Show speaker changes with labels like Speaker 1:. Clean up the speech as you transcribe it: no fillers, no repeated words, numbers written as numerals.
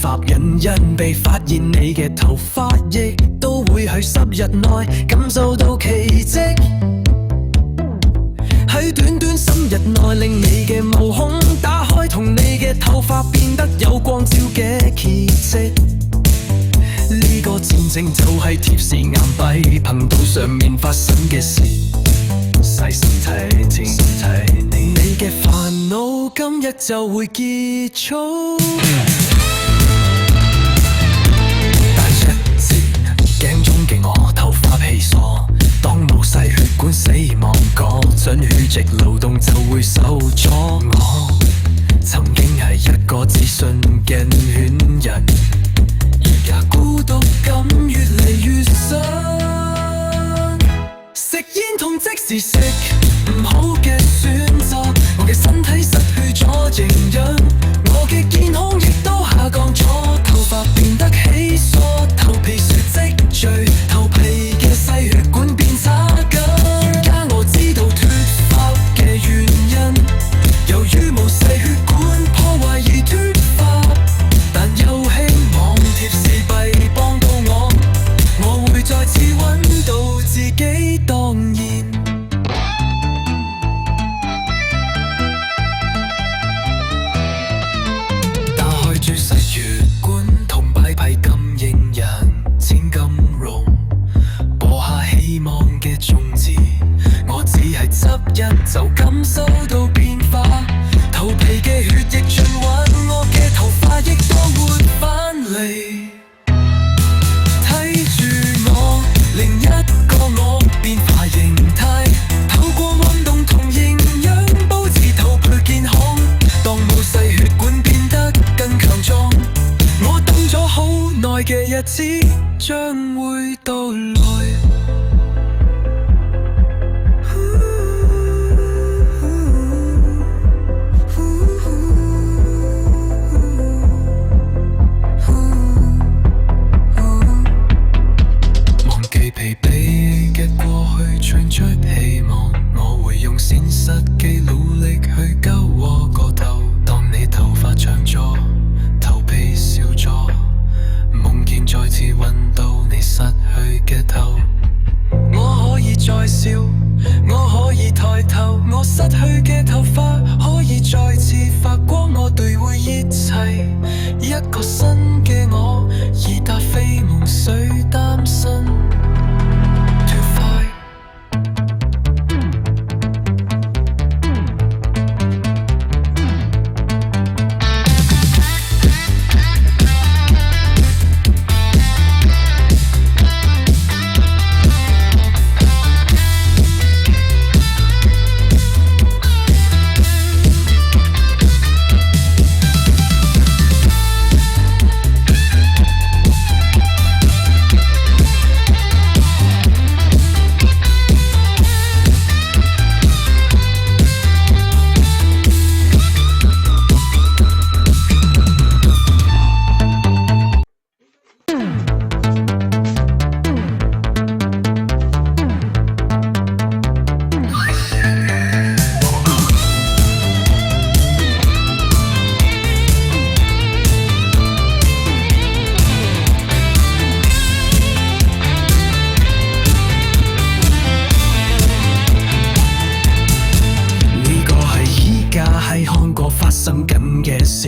Speaker 1: 髮印，因被發現你嘅頭髮亦都會喺10日內感受到奇蹟。喺短短10日內令你嘅毛孔打開，同你嘅頭髮變得有光照嘅奇蹟。呢個戰證就係貼士硬幣，頻道上面發生嘅事，細心睇聽，你嘅煩惱今日就會結束。大隻字鏡中嘅我，頭髮稀疏，當毛細血管死亡，嗰陣血液流動就會受阻。我曾經係一個自信嘅犬人，而家孤獨感越嚟越深。食煙同即時食唔好嘅選擇，我嘅身體失去咗營養，我嘅健康亦都下降咗，頭髮變得稀疏，頭皮屑積聚，頭皮嘅細血管變差緊。而家我知道脫髮嘅原因，由於毛細血管破壞而脫髮，但又希望貼士幣幫到我會再次搵到自己當然。打開注射血管同擺批金應人，千金融播下希望嘅種子，我只係執一就感受到變化，頭皮嘅血液循環，我嘅頭髮亦都活返嚟。睇住我另一個我變化形態，透過運動同營養保持頭皮健康，當毛細血管變得更強壯，我等咗好耐嘅日子將會到來。忘記疲憊嘅過去，唱出希望，我會用現實嘅努力去救我個頭。當你頭髮長咗，頭皮少咗，夢見再次搵到你失去嘅頭。我可以再笑，我可以抬頭，我失去嘅頭髮可以再次發光，我對會一切，一個新嘅我，已踏飛夢，誰擔心脫髮？係看過發生緊嘅事。